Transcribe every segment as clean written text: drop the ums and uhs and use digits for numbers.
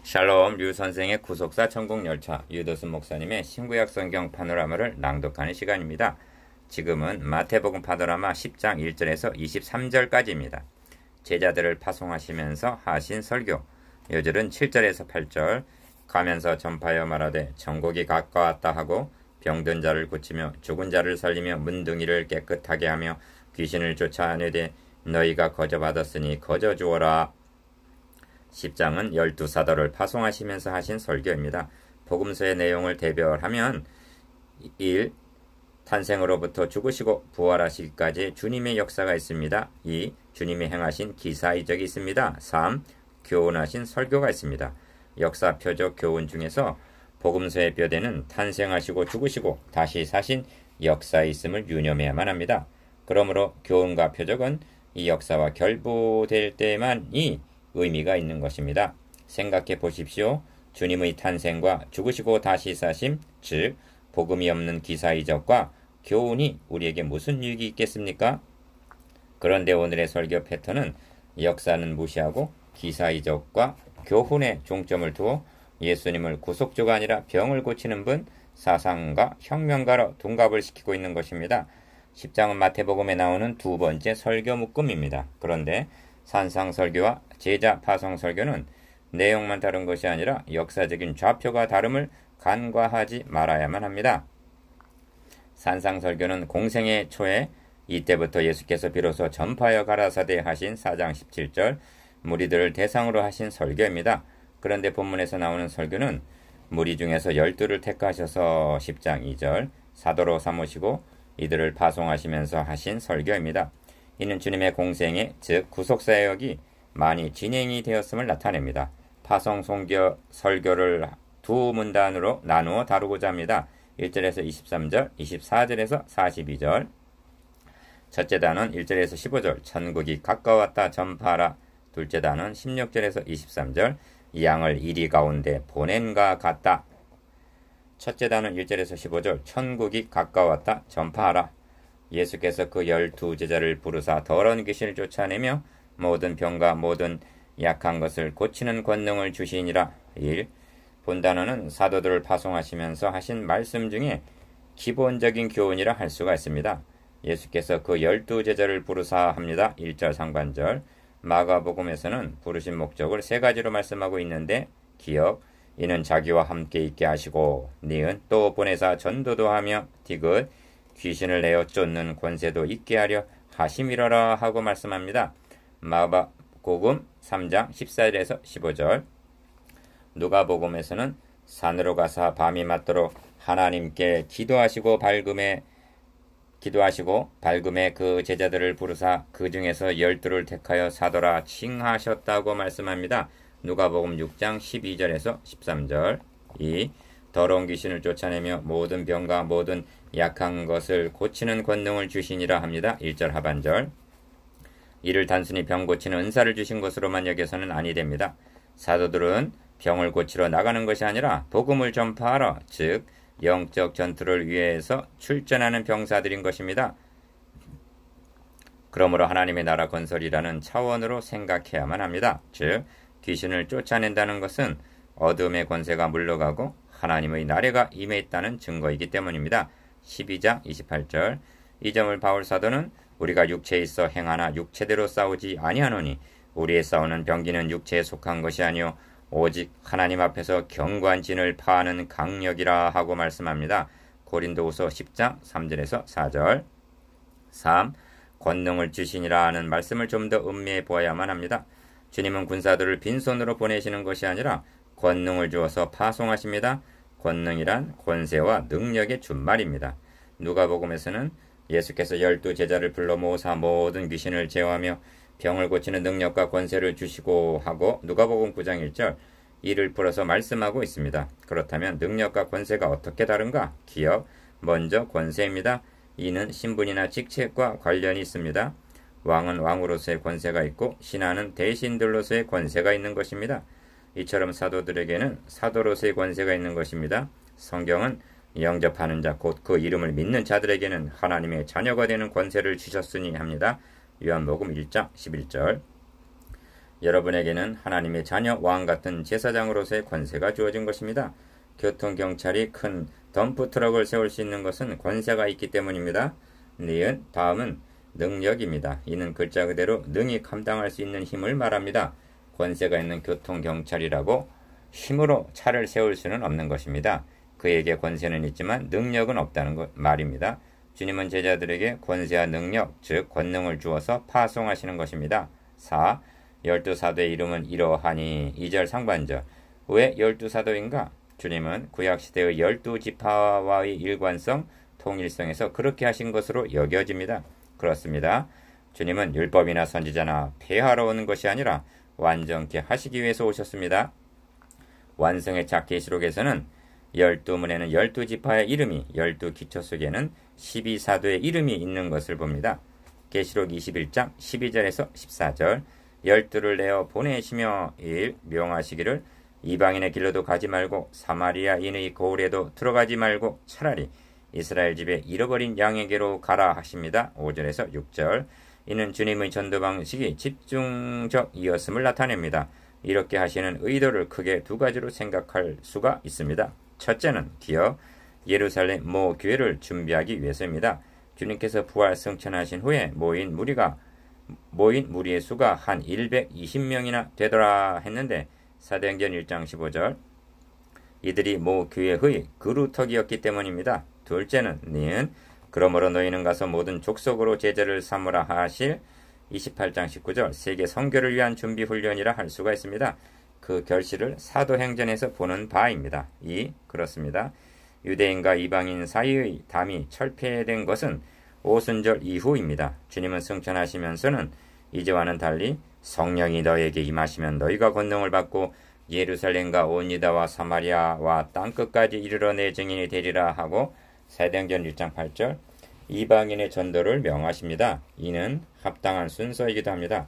샬롬 류 선생의 구속사 천국열차 유도순 목사님의 신구약 성경 파노라마를 낭독하는 시간입니다. 지금은 마태복음 파노라마 10장 1절에서 23절까지입니다. 제자들을 파송하시면서 하신 설교. 요절은 7절에서 8절. 가면서 전파하여 말하되 천국이 가까웠다 하고 병든 자를 고치며 죽은 자를 살리며 문둥이를 깨끗하게 하며 귀신을 쫓아내되 너희가 거저받았으니 거저 주어라. 10장은 12사도를 파송하시면서 하신 설교입니다. 복음서의 내용을 대별하면 1. 탄생으로부터 죽으시고 부활하시기까지 주님의 역사가 있습니다. 2. 주님이 행하신 기사이적이 있습니다. 3. 교훈하신 설교가 있습니다. 역사 표적 교훈 중에서 복음서의 뼈대는 탄생하시고 죽으시고 다시 사신 역사에 있음을 유념해야만 합니다. 그러므로 교훈과 표적은 이 역사와 결부될 때만이 의미가 있는 것입니다. 생각해 보십시오. 주님의 탄생과 죽으시고 다시 사심, 즉 복음이 없는 기사이적과 교훈이 우리에게 무슨 유익이 있겠습니까? 그런데 오늘의 설교 패턴은 역사는 무시하고 기사이적과 교훈에 중점을 두어 예수님을 구속주가 아니라 병을 고치는 분, 사상가, 혁명가로 둔갑을 시키고 있는 것입니다. 10장은 마태복음에 나오는 두 번째 설교 묶음입니다. 그런데 산상설교와 제자 파송설교는 내용만 다른 것이 아니라 역사적인 좌표가 다름을 간과하지 말아야만 합니다. 산상설교는 공생의 초에 이때부터 예수께서 비로소 전파하여 가라사대 하신 4장 17절 무리들을 대상으로 하신 설교입니다. 그런데 본문에서 나오는 설교는 무리 중에서 12를 택하셔서 10장 2절 사도로 삼으시고 이들을 파송하시면서 하신 설교입니다. 이는 주님의 공생애, 즉 구속사역이 많이 진행이 되었음을 나타냅니다. 파송, 송교, 설교를 두 문단으로 나누어 다루고자 합니다. 1절에서 23절, 24절에서 42절. 첫째 단은 1절에서 15절, 천국이 가까웠다 전파하라. 둘째 단은 16절에서 23절, 이 양을 이리 가운데 보낸가 같다. 첫째 단은 1절에서 15절, 천국이 가까웠다 전파하라. 예수께서 그 12제자를 부르사 더러운 귀신을 쫓아내며 모든 병과 모든 약한 것을 고치는 권능을 주시니라. 1. 본단어는 사도들을 파송하시면서 하신 말씀 중에 기본적인 교훈이라 할 수가 있습니다. 예수께서 그 12제자를 부르사 합니다. 1절 상반절. 마가복음에서는 부르신 목적을 세 가지로 말씀하고 있는데 기억, 이는 자기와 함께 있게 하시고 니은 또 보내사 전도도 하며 디귿 귀신을 내어 쫓는 권세도 있게 하려 하심이러라 하고 말씀합니다. 마가복음 3장 14절에서 15절. 누가복음에서는 산으로 가사 밤이 맞도록 하나님께 기도하시고 밝음에 그 제자들을 부르사 그 중에서 12를 택하여 사도라 칭하셨다고 말씀합니다. 누가복음 6장 12절에서 13절. 2. 더러운 귀신을 쫓아내며 모든 병과 모든 약한 것을 고치는 권능을 주시니라 합니다. 1절 하반절. 이를 단순히 병 고치는 은사를 주신 것으로만 여겨서는 아니 됩니다. 사도들은 병을 고치러 나가는 것이 아니라 복음을 전파하러, 즉 영적 전투를 위해서 출전하는 병사들인 것입니다. 그러므로 하나님의 나라 건설이라는 차원으로 생각해야만 합니다. 즉 귀신을 쫓아낸다는 것은 어둠의 권세가 물러가고 하나님의 나라가 임해 있다는 증거이기 때문입니다. 12장 28절. 이 점을 바울 사도는 우리가 육체에 있어 행하나 육체대로 싸우지 아니하노니 우리의 싸우는 병기는 육체에 속한 것이 아니요 오직 하나님 앞에서 견고한 진을 파하는 강력이라 하고 말씀합니다. 고린도후서 10장 3절에서 4절. 3. 권능을 주시니라 하는 말씀을 좀 더 음미해 보아야만 합니다. 주님은 군사들을 빈손으로 보내시는 것이 아니라 권능을 주어서 파송하십니다. 권능이란 권세와 능력의 준말입니다. 누가복음에서는 예수께서 12제자를 불러 모으사 모든 귀신을 제어하며 병을 고치는 능력과 권세를 주시고 하고 누가복음 9장 1절 이를 풀어서 말씀하고 있습니다. 그렇다면 능력과 권세가 어떻게 다른가? 기억, 먼저 권세입니다. 이는 신분이나 직책과 관련이 있습니다. 왕은 왕으로서의 권세가 있고 신하는 대신들로서의 권세가 있는 것입니다. 이처럼 사도들에게는 사도로서의 권세가 있는 것입니다. 성경은 영접하는 자 곧 그 이름을 믿는 자들에게는 하나님의 자녀가 되는 권세를 주셨으니 합니다. 요한복음 1장 11절. 여러분에게는 하나님의 자녀 왕 같은 제사장으로서의 권세가 주어진 것입니다. 교통경찰이 큰 덤프트럭을 세울 수 있는 것은 권세가 있기 때문입니다. 니은 다음은 능력입니다. 이는 글자 그대로 능히 감당할 수 있는 힘을 말합니다. 권세가 있는 교통경찰이라고 힘으로 차를 세울 수는 없는 것입니다. 그에게 권세는 있지만 능력은 없다는 말입니다. 주님은 제자들에게 권세와 능력, 즉 권능을 주어서 파송하시는 것입니다. 4. 12사도의 이름은 이러하니 2절 상반절. 왜 12사도인가? 주님은 구약시대의 12지파와의 일관성, 통일성에서 그렇게 하신 것으로 여겨집니다. 그렇습니다. 주님은 율법이나 선지자나 폐하러 오는 것이 아니라 완전케 하시기 위해서 오셨습니다. 완성의 차 계시록에서는 12문에는 12지파의 이름이, 12기초 속에는 12사도의 이름이 있는 것을 봅니다. 계시록 21장 12절에서 14절. 12를 내어 보내시며 1. 명하시기를 이방인의 길로도 가지 말고 사마리아인의 고을에도 들어가지 말고 차라리 이스라엘 집에 잃어버린 양에게로 가라 하십니다. 5절에서 6절. 이는 주님의 전도 방식이 집중적이었음을 나타냅니다. 이렇게 하시는 의도를 크게 두 가지로 생각할 수가 있습니다. 첫째는 기어 예루살렘 모 교회를 준비하기 위해서입니다. 주님께서 부활 승천하신 후에 모인 무리의 수가 한 120명이나 되더라 했는데 사도행전 1장 15절. 이들이 모 교회의 그루터기였기 때문입니다. 둘째는 니은 그러므로 너희는 가서 모든 족속으로 제자를 삼으라 하실 28장 19절 세계 선교를 위한 준비 훈련이라 할 수가 있습니다. 그 결실을 사도행전에서 보는 바입니다. 2. 그렇습니다. 유대인과 이방인 사이의 담이 철폐된 것은 오순절 이후입니다. 주님은 승천하시면서는 이제와는 달리 성령이 너에게 임하시면 너희가 권능을 받고 예루살렘과 온 유다와 사마리아와 땅끝까지 이르러 내 증인이 되리라 하고 사도행전 1장 8절 이방인의 전도를 명하십니다. 이는 합당한 순서이기도 합니다.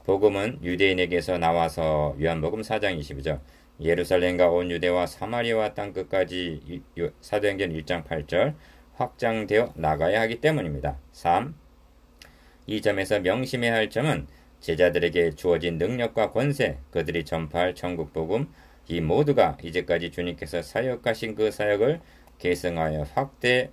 복음은 유대인에게서 나와서 요한복음 4장 22절 예루살렘과 온 유대와 사마리아와 땅끝까지 사도행전 1장 8절 확장되어 나가야 하기 때문입니다. 3. 이 점에서 명심해야 할 점은 제자들에게 주어진 능력과 권세, 그들이 전파할 천국 복음, 이 모두가 이제까지 주님께서 사역하신 그 사역을 계승하여 확대해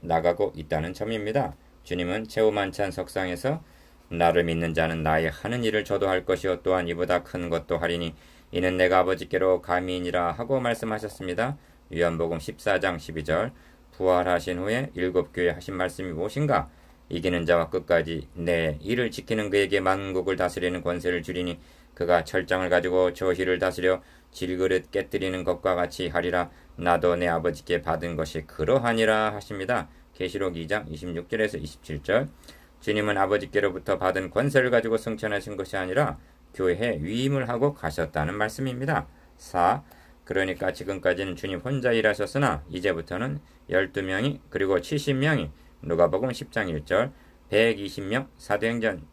나가고 있다는 점입니다. 주님은 최후만찬 석상에서 나를 믿는 자는 나의 하는 일을 저도 할 것이요 또한 이보다 큰 것도 하리니 이는 내가 아버지께로 감이니라 하고 말씀하셨습니다. 요한복음 14장 12절 부활하신 후에 7교회 하신 말씀이 무엇인가? 이기는 자와 끝까지 내 일을 지키는 그에게 만국을 다스리는 권세를 주리니 그가 철장을 가지고 저희를 다스려 질그릇 깨뜨리는 것과 같이 하리라. 나도 내 아버지께 받은 것이 그러하니라 하십니다. 계시록 2장 26절에서 27절 주님은 아버지께로부터 받은 권세를 가지고 승천하신 것이 아니라 교회에 위임을 하고 가셨다는 말씀입니다. 4. 그러니까 지금까지는 주님 혼자 일하셨으나 이제부터는 12명이 그리고 70명이 누가복음 10장 1절 120명 사도행전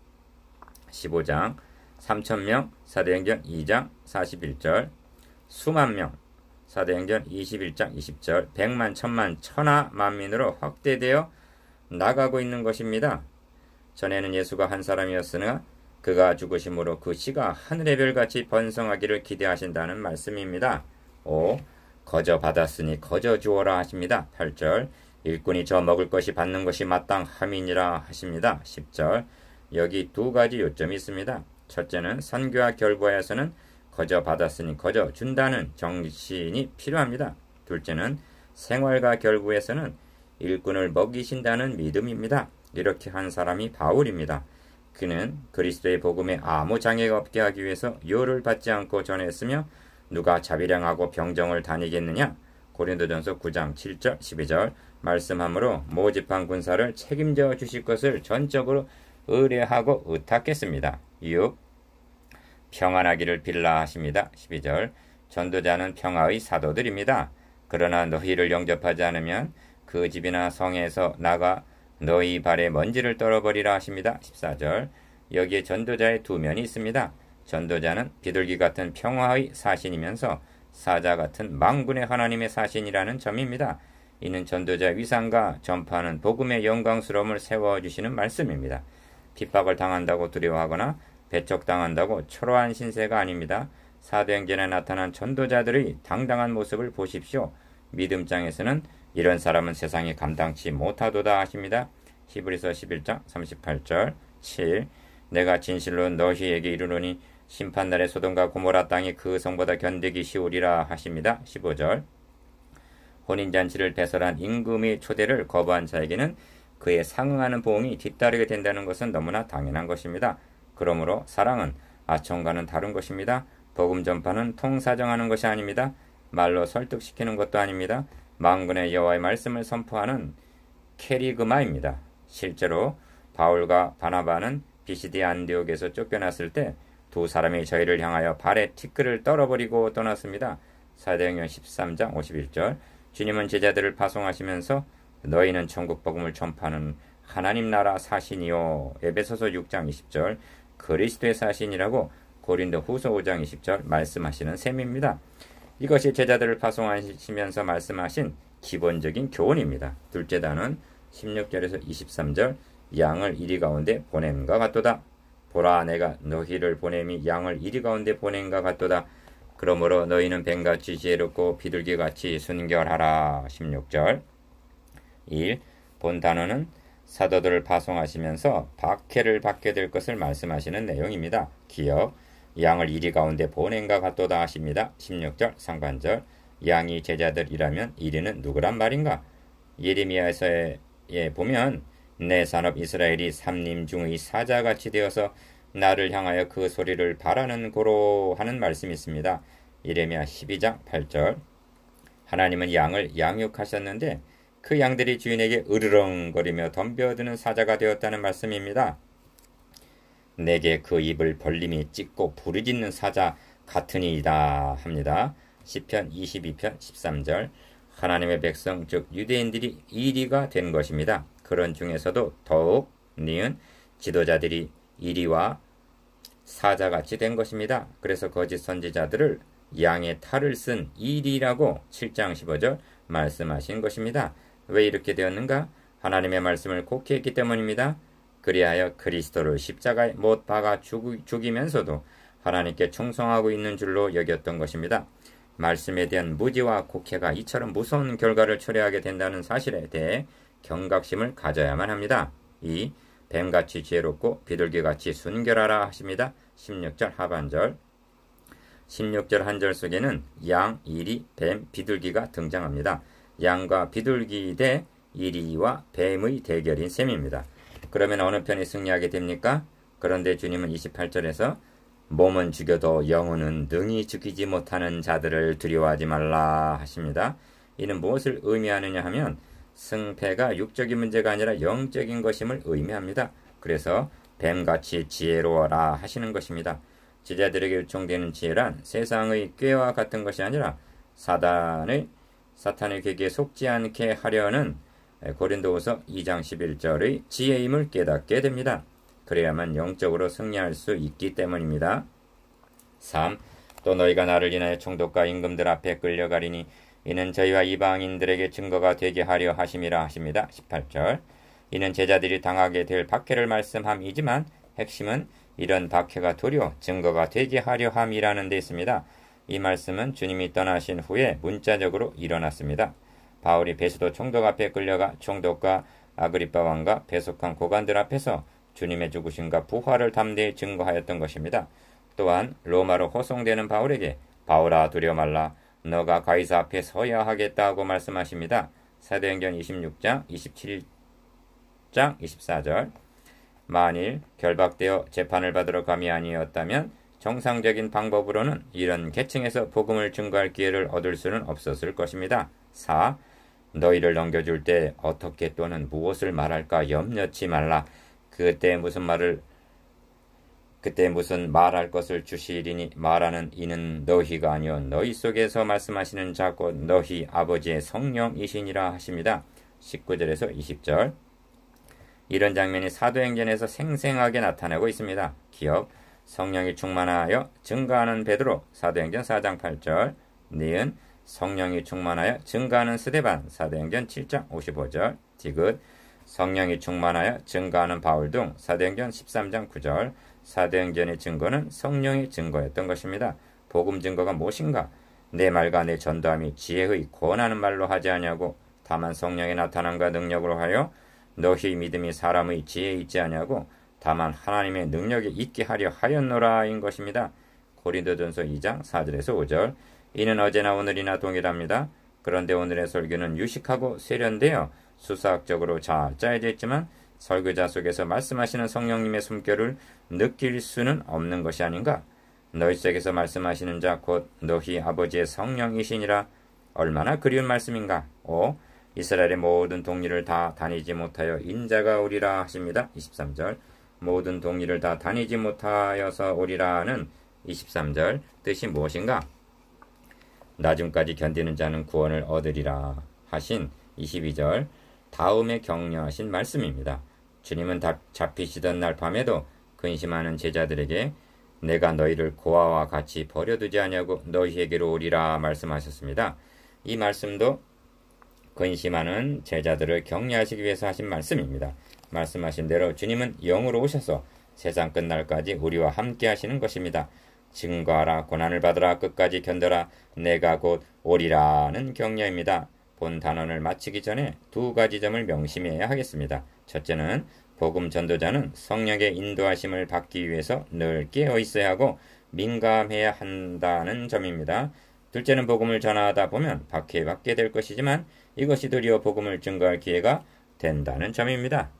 15장 3,000명 사도행전 2장 41절 수만 명 사도행전 21장 20절 100만 천만 천하 만민으로 확대되어 나가고 있는 것입니다. 전에는 예수가 한 사람이었으나 그가 죽으심으로 그 씨가 하늘의 별같이 번성하기를 기대하신다는 말씀입니다. 5. 거저 받았으니 거저 주어라 하십니다. 8절 일꾼이 저 먹을 것이 받는 것이 마땅함이니라 하십니다. 10절 여기 두 가지 요점이 있습니다. 첫째는 선교와 결부하여서는 거저 받았으니 거저 준다는 정신이 필요합니다. 둘째는 생활과 결부에서는 일꾼을 먹이신다는 믿음입니다. 이렇게 한 사람이 바울입니다. 그는 그리스도의 복음에 아무 장애가 없게 하기 위해서 요를 받지 않고 전했으며 누가 자비량하고 병정을 다니겠느냐? 고린도전서 9장 7절 12절 말씀하므로 모집한 군사를 책임져 주실 것을 전적으로 의뢰하고 의탁했습니다. 6. 평안하기를 빌라 하십니다. 12절 전도자는 평화의 사도들입니다. 그러나 너희를 영접하지 않으면 그 집이나 성에서 나가 너희 발에 먼지를 떨어버리라 하십니다. 14절 여기에 전도자의 두 면이 있습니다. 전도자는 비둘기 같은 평화의 사신이면서 사자 같은 망군의 하나님의 사신이라는 점입니다. 이는 전도자의 위상과 전파하는 복음의 영광스러움을 세워주시는 말씀입니다. 핍박을 당한다고 두려워하거나 배척당한다고 초라한 신세가 아닙니다. 사도행전에 나타난 전도자들의 당당한 모습을 보십시오. 믿음장에서는 이런 사람은 세상이 감당치 못하도다 하십니다. 히브리서 11장 38절 7. 내가 진실로 너희에게 이르노니 심판날에 소돔과 고모라 땅이 그 성보다 견디기 쉬우리라 하십니다. 15절. 혼인잔치를 배설한 임금의 초대를 거부한 자에게는 그에 상응하는 보응이 뒤따르게 된다는 것은 너무나 당연한 것입니다. 그러므로 사랑은 아청과는 다른 것입니다. 복음 전파는 통사정하는 것이 아닙니다. 말로 설득시키는 것도 아닙니다. 만군의 여호와의 말씀을 선포하는 캐리그마입니다. 실제로 바울과 바나바는 비시디 안디옥에서 쫓겨났을 때 두 사람이 저희를 향하여 발에 티끌을 떨어버리고 떠났습니다. 사도행전 13장 51절. 주님은 제자들을 파송하시면서 너희는 천국 복음을 전파하는 하나님 나라 사신이요. 에베소서 6장 20절. 그리스도의 사신이라고 고린도 후서 5장 20절 말씀하시는 셈입니다. 이것이 제자들을 파송하시면서 말씀하신 기본적인 교훈입니다. 둘째 단은 16절에서 23절. 양을 이리 가운데 보냄과 같도다. 보라 내가 너희를 보냄이 양을 이리 가운데 보냄과 같도다. 그러므로 너희는 뱀같이 지혜롭고 비둘기같이 순결하라. 16절. 1. 본 단어는 사도들을 파송하시면서 박해를 받게 될 것을 말씀하시는 내용입니다. 기억. 양을 이리 가운데 보냄과 같도다 하십니다. 16절 상반절. 양이 제자들이라면 이리는 누구란 말인가? 예레미야서에 보면 내 산업 이스라엘이 삼림 중의 사자같이 되어서 나를 향하여 그 소리를 바라는 고로 하는 말씀이 있습니다. 예레미야 12장 8절. 하나님은 양을 양육하셨는데 그 양들이 주인에게 으르렁거리며 덤벼드는 사자가 되었다는 말씀입니다. 내게 그 입을 벌림이 찢고 부르짖는 사자 같으니이다 합니다. 시편 22편 13절. 하나님의 백성 즉 유대인들이 이리가 된 것입니다. 그런 중에서도 더욱 니은 지도자들이 이리와 사자같이 된 것입니다. 그래서 거짓 선지자들을 양의 탈을 쓴 이리라고 7장 15절 말씀하신 것입니다. 왜 이렇게 되었는가? 하나님의 말씀을 곡해 했기 때문입니다. 그리하여 그리스도를 십자가에 못 박아 죽이면서도 하나님께 충성하고 있는 줄로 여겼던 것입니다. 말씀에 대한 무지와 곡해가 이처럼 무서운 결과를 초래하게 된다는 사실에 대해 경각심을 가져야만 합니다. 2. 뱀같이 지혜롭고 비둘기같이 순결하라 하십니다. 16절 하반절. 16절 한절 속에는 양, 이리, 뱀, 비둘기가 등장합니다. 양과 비둘기 대 이리와 뱀의 대결인 셈입니다. 그러면 어느 편이 승리하게 됩니까? 그런데 주님은 28절에서 몸은 죽여도 영혼은 능히 죽이지 못하는 자들을 두려워하지 말라 하십니다. 이는 무엇을 의미하느냐 하면 승패가 육적인 문제가 아니라 영적인 것임을 의미합니다. 그래서 뱀같이 지혜로워라 하시는 것입니다. 제자들에게 요청되는 지혜란 세상의 꾀와 같은 것이 아니라 사탄의 계기에 속지 않게 하려는 고린도후서 2장 11절의 지혜임을 깨닫게 됩니다. 그래야만 영적으로 승리할 수 있기 때문입니다. 3. 또 너희가 나를 인하여 총독과 임금들 앞에 끌려가리니 이는 저희와 이방인들에게 증거가 되게 하려 하심이라 하십니다. 18절. 이는 제자들이 당하게 될 박해를 말씀함이지만 핵심은 이런 박해가 도리어 증거가 되게 하려 함이라는 데 있습니다. 이 말씀은 주님이 떠나신 후에 문자적으로 일어났습니다. 바울이 베스도 총독 앞에 끌려가 총독과 아그리빠 왕과 배속한 고관들 앞에서 주님의 죽으심과 부활을 담대히 증거하였던 것입니다. 또한 로마로 호송되는 바울에게 바울아 두려워 말라 너가 가이사 앞에 서야 하겠다고 말씀하십니다. 사도행전 26장 27장 24절. 만일 결박되어 재판을 받으러 감이 아니었다면 정상적인 방법으로는 이런 계층에서 복음을 증거할 기회를 얻을 수는 없었을 것입니다. 4. 너희를 넘겨줄 때 어떻게 또는 무엇을 말할까 염려치 말라. 그때 무슨 말할 것을 주시리니 말하는 이는 너희가 아니요 너희 속에서 말씀하시는 자 곧 너희 아버지의 성령이시니라 하십니다. 19절에서 20절. 이런 장면이 사도행전에서 생생하게 나타나고 있습니다. 기억. 성령이 충만하여 증거하는 베드로 사도행전 4장 8절. 니은 성령이 충만하여 증거하는 스데반 사도행전 7장 55절. 디귿 성령이 충만하여 증거하는 바울 등 사도행전 13장 9절. 사도행전의 증거는 성령의 증거였던 것입니다. 복음 증거가 무엇인가? 내 말과 내 전도함이 지혜의 권하는 말로 하지 아니하고 다만 성령의 나타남과 능력으로 하여 너희 믿음이 사람의 지혜에 있지 아니하고 다만 하나님의 능력에 있게 하려 하였노라인 것입니다. 고린도전서 2장 4절에서 5절. 이는 어제나 오늘이나 동일합니다. 그런데 오늘의 설교는 유식하고 세련되어 수사학적으로 잘 짜여져 있지만 설교자 속에서 말씀하시는 성령님의 숨결을 느낄 수는 없는 것이 아닌가? 너희 속에서 말씀하시는 자 곧 너희 아버지의 성령이시니라. 얼마나 그리운 말씀인가? 5. 이스라엘의 모든 동리를 다 다니지 못하여 인자가 오리라 하십니다. 23절. 모든 동리를 다 다니지 못하여서 오리라는 23절 뜻이 무엇인가? 나중까지 견디는 자는 구원을 얻으리라 하신 22절 다음에 격려하신 말씀입니다. 주님은 잡히시던 날 밤에도 근심하는 제자들에게 내가 너희를 고아와 같이 버려두지 아니하고 너희에게로 오리라 말씀하셨습니다. 이 말씀도 근심하는 제자들을 격려하시기 위해서 하신 말씀입니다. 말씀하신 대로 주님은 영으로 오셔서 세상 끝날까지 우리와 함께 하시는 것입니다. 증거하라, 고난을 받으라, 끝까지 견뎌라, 내가 곧 오리라는 격려입니다. 본 단원을 마치기 전에 두 가지 점을 명심해야 하겠습니다. 첫째는 복음 전도자는 성령의 인도하심을 받기 위해서 늘 깨어 있어야 하고 민감해야 한다는 점입니다. 둘째는 복음을 전하다 보면 박해받게 될 것이지만 이것이 도리어 복음을 증거할 기회가 된다는 점입니다.